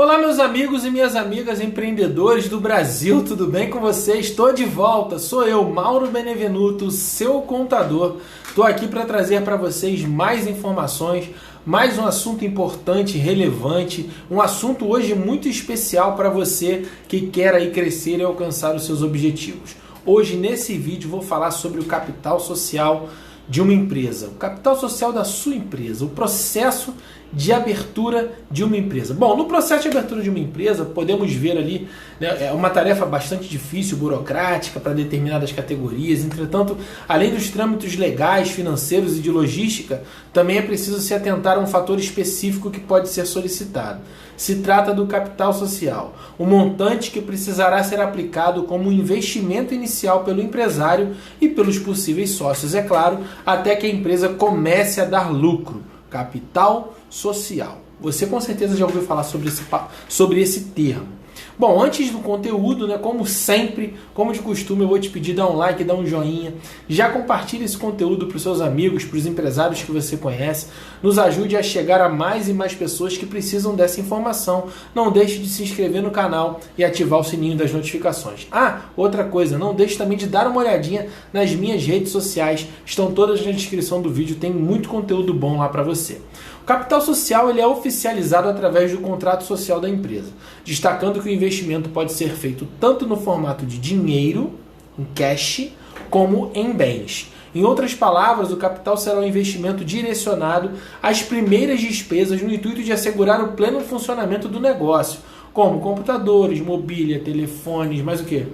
Olá, meus amigos e minhas amigas empreendedores do Brasil, tudo bem com vocês? Estou de volta, sou eu, Mauro Benevenuto, seu contador. Estou aqui para trazer para vocês mais informações, mais um assunto importante, relevante, um assunto hoje muito especial para você que quer aí crescer e alcançar os seus objetivos. Hoje, nesse vídeo, vou falar sobre o capital social de uma empresa, o capital social da sua empresa, o processo de abertura de uma empresa. Bom, no processo de abertura de uma empresa, podemos ver ali, né, é uma tarefa bastante difícil, burocrática para determinadas categorias. Entretanto, além dos trâmites legais, financeiros e de logística, também é preciso se atentar a um fator específico que pode ser solicitado. Se trata do capital social, um montante que precisará ser aplicado como um investimento inicial pelo empresário e pelos possíveis sócios, é claro, até que a empresa comece a dar lucro. Capital social. Você com certeza já ouviu falar sobre esse termo. Bom, antes do conteúdo, né, como sempre, como de costume, eu vou te pedir, dá um like, dá um joinha, já compartilhe esse conteúdo para os seus amigos, para os empresários que você conhece, nos ajude a chegar a mais e mais pessoas que precisam dessa informação. Não deixe de se inscrever no canal e ativar o sininho das notificações. Ah, outra coisa, não deixe também de dar uma olhadinha nas minhas redes sociais, estão todas na descrição do vídeo, tem muito conteúdo bom lá para você. O capital social ele é oficializado através do contrato social da empresa, destacando que o investimento pode ser feito tanto no formato de dinheiro, em cash, como em bens. Em outras palavras, o capital será um investimento direcionado às primeiras despesas no intuito de assegurar o pleno funcionamento do negócio, como computadores, mobília, telefones, mais o quê?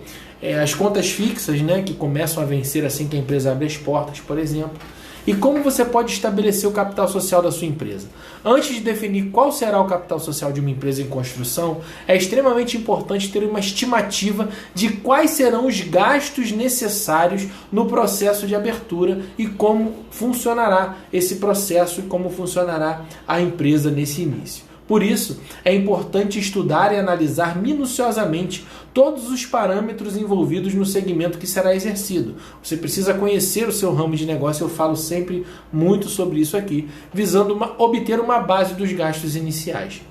As contas fixas, né, que começam a vencer assim que a empresa abre as portas, por exemplo. E como você pode estabelecer o capital social da sua empresa? Antes de definir qual será o capital social de uma empresa em construção, é extremamente importante ter uma estimativa de quais serão os gastos necessários no processo de abertura e como funcionará esse processo e como funcionará a empresa nesse início. Por isso, é importante estudar e analisar minuciosamente todos os parâmetros envolvidos no segmento que será exercido. Você precisa conhecer o seu ramo de negócio, eu falo sempre muito sobre isso aqui, visando obter uma base dos gastos iniciais.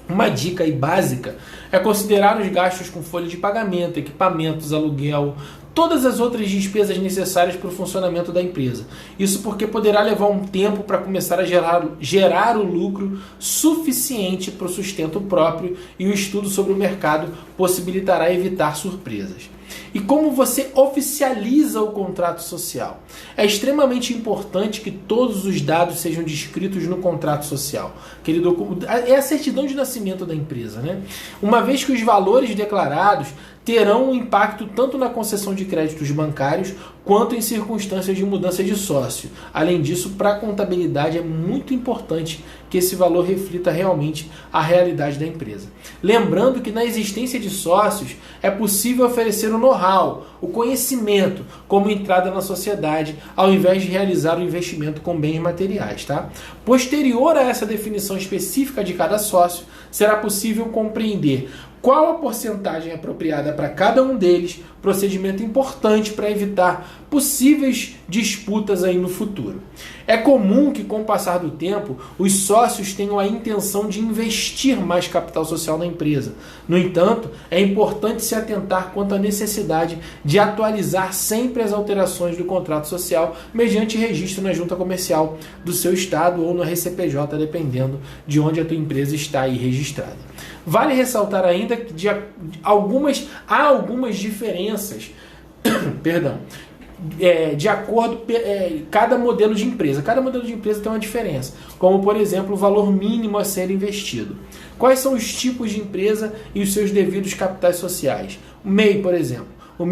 Uma dica aí básica é considerar os gastos com folha de pagamento, equipamentos, aluguel, todas as outras despesas necessárias para o funcionamento da empresa. Isso porque poderá levar um tempo para começar a gerar o lucro suficiente para o sustento próprio e o estudo sobre o mercado possibilitará evitar surpresas. E como você oficializa o contrato social? É extremamente importante que todos os dados sejam descritos no contrato social. É a certidão de nascimento da empresa, né? Uma vez que os valores declarados terão um impacto tanto na concessão de créditos bancários quanto em circunstâncias de mudança de sócio. Além disso, para a contabilidade é muito importante que esse valor reflita realmente a realidade da empresa. Lembrando que na existência de sócios é possível oferecer o know-how, o conhecimento como entrada na sociedade, ao invés de realizar o investimento com bens materiais. Tá? Posterior a essa definição específica de cada sócio, será possível compreender qual a porcentagem apropriada para cada um deles, procedimento importante para evitar possíveis disputas aí no futuro. É comum que, com o passar do tempo, os sócios tenham a intenção de investir mais capital social na empresa. No entanto, é importante se atentar quanto à necessidade de atualizar sempre as alterações do contrato social mediante registro na junta comercial do seu estado ou no RCPJ, dependendo de onde a tua empresa está aí registrada. Vale ressaltar ainda que há algumas diferenças perdão, de acordo com cada modelo de empresa. Cada modelo de empresa tem uma diferença, como por exemplo o valor mínimo a ser investido. Quais são os tipos de empresa e os seus devidos capitais sociais? O MEI, por exemplo. O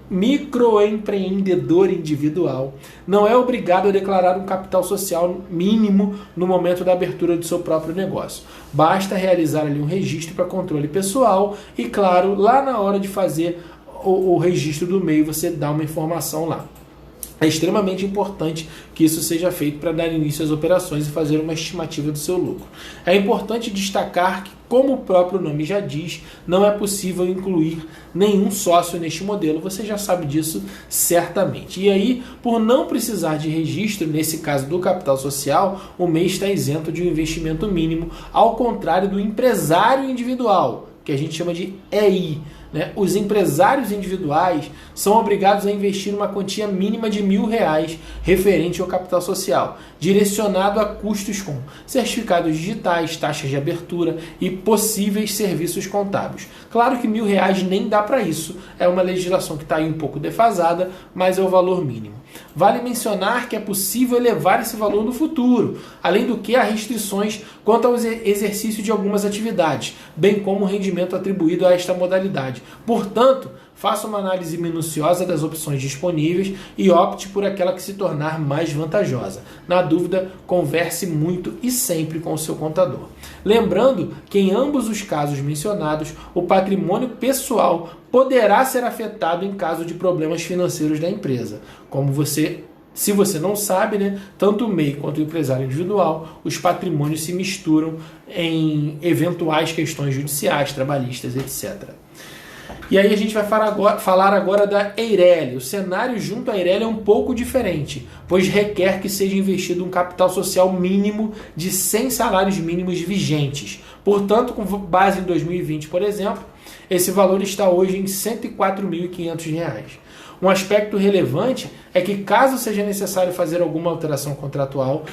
microempreendedor individual não é obrigado a declarar um capital social mínimo no momento da abertura do seu próprio negócio. Basta realizar ali um registro para controle pessoal e, claro, lá na hora de fazer o registro do MEI, você dá uma informação lá. É extremamente importante que isso seja feito para dar início às operações e fazer uma estimativa do seu lucro. É importante destacar que como o próprio nome já diz, não é possível incluir nenhum sócio neste modelo. Você já sabe disso certamente. E aí, por não precisar de registro, nesse caso do capital social, o MEI está isento de um investimento mínimo, ao contrário do empresário individual, que a gente chama de EI. Os empresários individuais são obrigados a investir uma quantia mínima de R$1.000 referente ao capital social, direcionado a custos com certificados digitais, taxas de abertura e possíveis serviços contábeis. Claro que R$1.000 nem dá para isso, é uma legislação que está aí um pouco defasada, mas é o valor mínimo. Vale mencionar que é possível elevar esse valor no futuro, além do que há restrições quanto ao exercício de algumas atividades, bem como o rendimento atribuído a esta modalidade. Portanto, faça uma análise minuciosa das opções disponíveis e opte por aquela que se tornar mais vantajosa. Na dúvida, converse muito e sempre com o seu contador. Lembrando que em ambos os casos mencionados, o patrimônio pessoal poderá ser afetado em caso de problemas financeiros da empresa. Se você não sabe, tanto o MEI quanto o empresário individual, os patrimônios se misturam em eventuais questões judiciais, trabalhistas, etc. E aí a gente vai falar agora da Eireli. O cenário junto à Eireli é um pouco diferente, pois requer que seja investido um capital social mínimo de 100 salários mínimos vigentes. Portanto, com base em 2020, por exemplo, esse valor está hoje em R$ 104.500. Um aspecto relevante é que, caso seja necessário fazer alguma alteração contratual,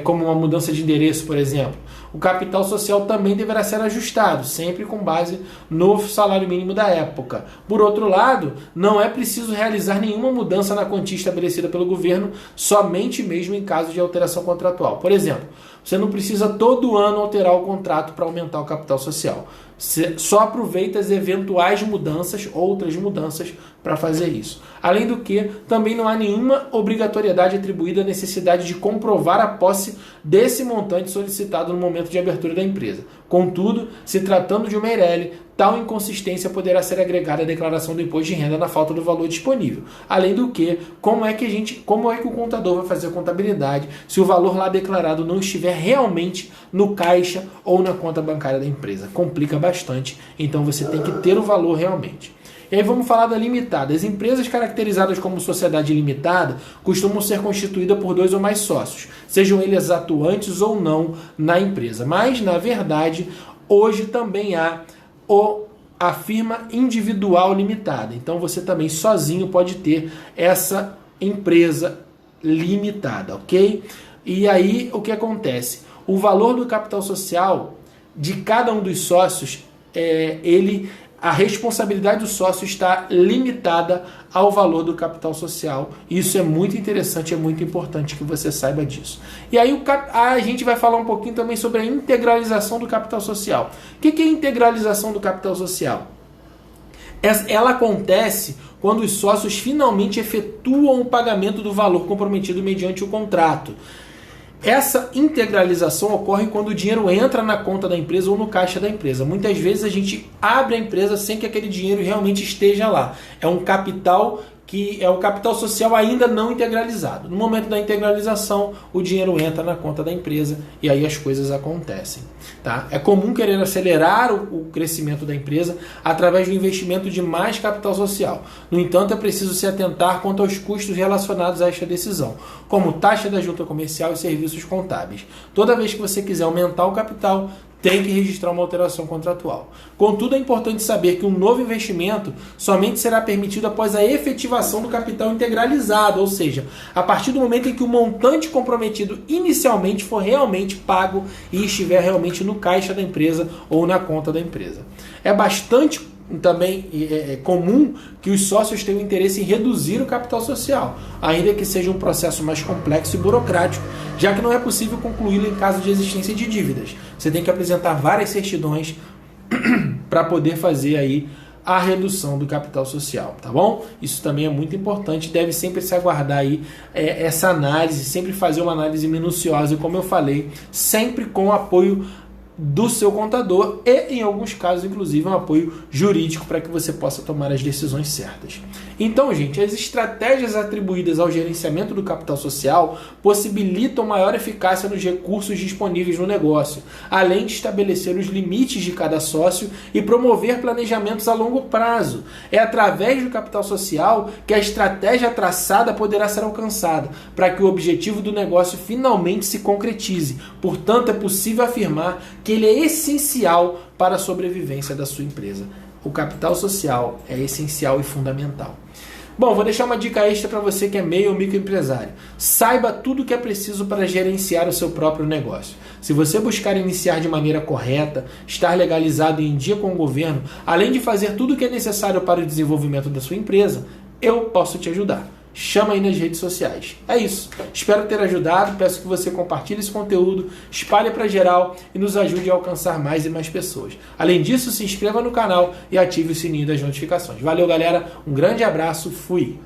como uma mudança de endereço, por exemplo, o capital social também deverá ser ajustado, sempre com base no salário mínimo da época. Por outro lado, não é preciso realizar nenhuma mudança na quantia estabelecida pelo governo, somente mesmo em caso de alteração contratual. Por exemplo, você não precisa todo ano alterar o contrato para aumentar o capital social. Você só aproveita as eventuais mudanças, outras mudanças, para fazer isso. Além do que, também não há nenhuma obrigatoriedade atribuída à necessidade de comprovar a posse desse montante solicitado no momento de abertura da empresa. Contudo, se tratando de uma Eireli, tal inconsistência poderá ser agregada à declaração do imposto de renda na falta do valor disponível. Além do que, como é que o contador vai fazer a contabilidade se o valor lá declarado não estiver realmente no caixa ou na conta bancária da empresa? Complica bastante, então você tem que ter o valor realmente. E aí vamos falar da limitada. As empresas caracterizadas como sociedade limitada costumam ser constituídas por 2 ou mais sócios, sejam eles atuantes ou não na empresa. Mas, na verdade, hoje também há a firma individual limitada. Então você também sozinho pode ter essa empresa limitada, ok? E aí o que acontece? O valor do capital social de cada um dos sócios, a responsabilidade do sócio está limitada ao valor do capital social. Isso é muito interessante, é muito importante que você saiba disso. E aí a gente vai falar um pouquinho também sobre a integralização do capital social. O que é a integralização do capital social? Ela acontece quando os sócios finalmente efetuam o pagamento do valor comprometido mediante o contrato. Essa integralização ocorre quando o dinheiro entra na conta da empresa ou no caixa da empresa. Muitas vezes a gente abre a empresa sem que aquele dinheiro realmente esteja lá. É um capital que é o capital social ainda não integralizado. No momento da integralização, o dinheiro entra na conta da empresa e aí as coisas acontecem. Tá? É comum querer acelerar o crescimento da empresa através do investimento de mais capital social. No entanto, é preciso se atentar quanto aos custos relacionados a esta decisão, como taxa da junta comercial e serviços contábeis. Toda vez que você quiser aumentar o capital, tem que registrar uma alteração contratual. Contudo, é importante saber que um novo investimento somente será permitido após a efetivação do capital integralizado, ou seja, a partir do momento em que o montante comprometido inicialmente for realmente pago e estiver realmente no caixa da empresa ou na conta da empresa. É bastante também comum que os sócios tenham interesse em reduzir o capital social, ainda que seja um processo mais complexo e burocrático, já que não é possível concluí-lo em caso de existência de dívidas. Você tem que apresentar várias certidões para poder fazer aí a redução do capital social, tá bom? Isso também é muito importante, deve sempre se aguardar aí essa análise, sempre fazer uma análise minuciosa, e como eu falei, sempre com apoio do seu contador e, em alguns casos, inclusive, um apoio jurídico para que você possa tomar as decisões certas. Então, gente, as estratégias atribuídas ao gerenciamento do capital social possibilitam maior eficácia nos recursos disponíveis no negócio, além de estabelecer os limites de cada sócio e promover planejamentos a longo prazo. É através do capital social que a estratégia traçada poderá ser alcançada, para que o objetivo do negócio finalmente se concretize. Portanto, é possível afirmar que ele é essencial para a sobrevivência da sua empresa. O capital social é essencial e fundamental. Bom, vou deixar uma dica extra para você que é MEI ou microempresário. Saiba tudo o que é preciso para gerenciar o seu próprio negócio. Se você buscar iniciar de maneira correta, estar legalizado e em dia com o governo, além de fazer tudo o que é necessário para o desenvolvimento da sua empresa, eu posso te ajudar. Chama aí nas redes sociais. É isso. Espero ter ajudado. Peço que você compartilhe esse conteúdo, espalhe para geral e nos ajude a alcançar mais e mais pessoas. Além disso, se inscreva no canal e ative o sininho das notificações. Valeu, galera. Um grande abraço. Fui.